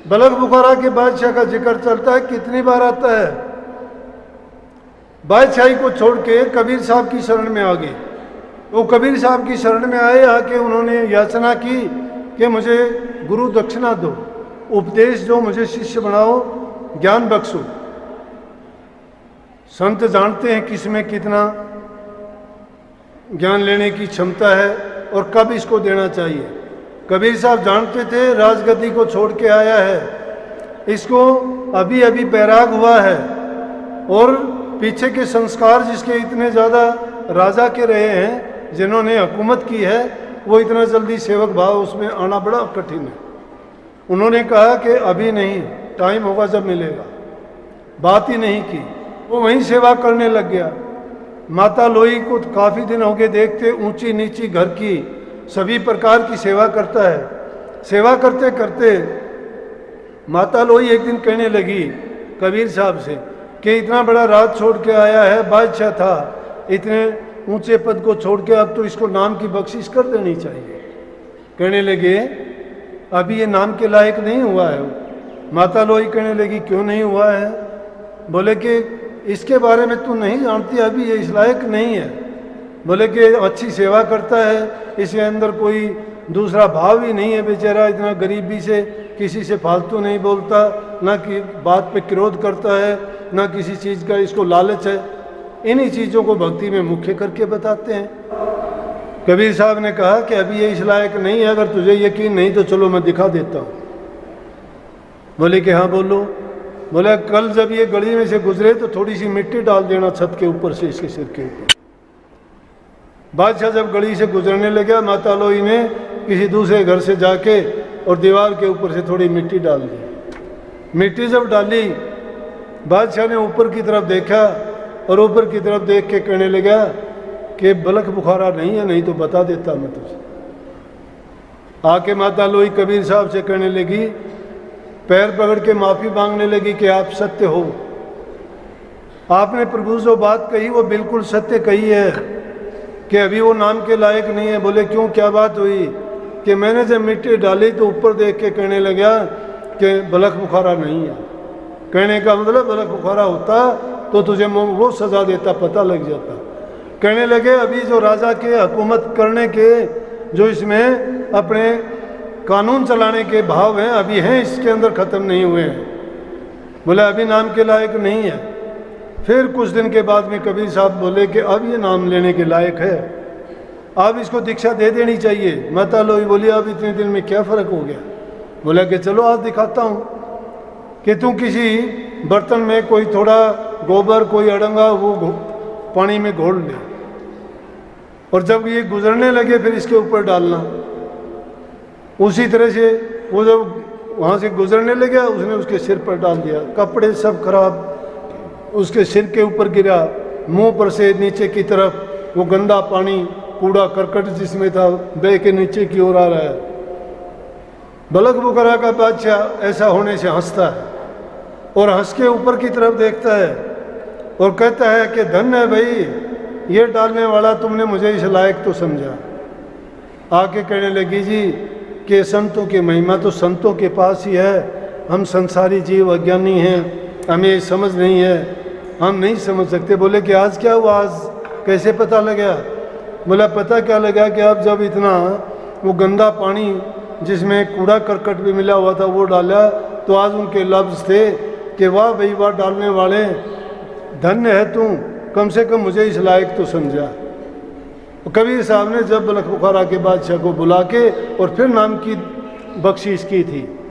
बलख बुखारा के बादशाह का जिक्र चलता है, कितनी बार आता है। बादशाही को छोड़ के कबीर साहब की शरण में आ गए। वो कबीर साहब की शरण में आए, आके उन्होंने याचना की कि मुझे गुरु दक्षिणा दो, उपदेश दो, मुझे शिष्य बनाओ, ज्ञान बख्शो। संत जानते हैं किसमें कितना ज्ञान लेने की क्षमता है और कब इसको देना चाहिए। कबीर साहब जानते थे राजगद्दी को छोड़ के आया है, इसको अभी अभी बैराग हुआ है और पीछे के संस्कार जिसके इतने ज़्यादा राजा के रहे हैं, जिन्होंने हुकूमत की है, वो इतना जल्दी सेवक भाव उसमें आना बड़ा कठिन है। उन्होंने कहा कि अभी नहीं, टाइम होगा जब मिलेगा। बात ही नहीं की, वो वहीं सेवा करने लग गया। माता लोई को काफ़ी दिन हो गए देखते, ऊंची नीची घर की सभी प्रकार की सेवा करता है। सेवा करते करते माता लोई एक दिन कहने लगी कबीर साहब से कि इतना बड़ा राज छोड़ के आया है, बादशाह था, इतने ऊंचे पद को छोड़ के अब तो इसको नाम की बख्शिश कर देनी चाहिए। कहने लगे अभी ये नाम के लायक नहीं हुआ है। माता लोई कहने लगी क्यों नहीं हुआ है? बोले कि इसके बारे में तू नहीं जानती, अभी ये इस लायक नहीं है। बोले कि अच्छी सेवा करता है, इसके अंदर कोई दूसरा भाव ही नहीं है, बेचारा इतना गरीबी से किसी से फालतू नहीं बोलता, ना कि बात पे क्रोध करता है, ना किसी चीज़ का इसको लालच है। इन्हीं चीज़ों को भक्ति में मुख्य करके बताते हैं। कबीर साहब ने कहा कि अभी ये इस लायक नहीं है, अगर तुझे यकीन नहीं तो चलो मैं दिखा देता हूँ। बोले कि हाँ बोलो। बोले कल जब ये गली में से गुजरे तो थोड़ी सी मिट्टी डाल देना छत के ऊपर से, इसके सिर के ऊपर। बादशाह जब गली से गुजरने लगा, माता लोई ने किसी दूसरे घर से जाके और दीवार के ऊपर से थोड़ी मिट्टी डाल दी। मिट्टी जब डाली, बादशाह ने ऊपर की तरफ देखा और ऊपर की तरफ देख के कहने लगा कि बलख बुखारा नहीं है, नहीं तो बता देता मैं तुझे। आके माता लोई कबीर साहब से कहने लगी, पैर पकड़ के माफ़ी मांगने लगी कि आप सत्य हो, आपने प्रभु जो बात कही वो बिल्कुल सत्य कही है कि अभी वो नाम के लायक नहीं है। बोले क्यों, क्या बात हुई? कि मैंने जब मिट्टी डाली तो ऊपर देख के कहने लगा कि बलख बुखारा नहीं है। कहने का मतलब बलख बुखारा होता तो तुझे वो सज़ा देता, पता लग जाता। कहने लगे अभी जो राजा के हुकूमत करने के जो इसमें अपने कानून चलाने के भाव हैं, अभी हैं, इसके अंदर ख़त्म नहीं हुए हैं। बोला अभी नाम के लायक नहीं है। फिर कुछ दिन के बाद में कबीर साहब बोले कि अब ये नाम लेने के लायक है, अब इसको दीक्षा दे देनी चाहिए। माता लोई बोली अब इतने दिन में क्या फ़र्क हो गया? बोला कि चलो आज दिखाता हूँ कि तू किसी बर्तन में कोई थोड़ा गोबर, कोई अड़ंगा वो पानी में घोल ले, और जब ये गुजरने लगे फिर इसके ऊपर डालना। उसी तरह से वो जब वहाँ से गुजरने लगा, उसने उसके सिर पर डाल दिया। कपड़े सब खराब उसके सिर के ऊपर गिरा, मुंह पर से नीचे की तरफ वो गंदा पानी, कूड़ा करकट जिसमें था बह के नीचे की ओर आ रहा है। बलख बुखारा का बादशाह ऐसा होने से हंसता है और हंस के ऊपर की तरफ देखता है और कहता है कि धन्य है भाई, ये डालने वाला तुमने मुझे इस लायक तो समझा। आके कहने लगी जी कि संतों की महिमा तो संतों के पास ही है, हम संसारी जीव अज्ञानी हैं, हमें समझ नहीं है, हम नहीं समझ सकते। बोले कि आज क्या हुआ, आज कैसे पता लगा? बोला पता क्या लगा कि अब जब इतना वो गंदा पानी जिसमें कूड़ा करकट भी मिला हुआ था वो डाला, तो आज उनके लफ्ज़ थे कि वाह भाई वाह, डालने वाले धन्य है तू, कम से कम मुझे इस लायक तो समझा। कबीर साहब ने जब बलख बुखारा के बादशाह को बुला के और फिर नाम की बख्शीश की थी।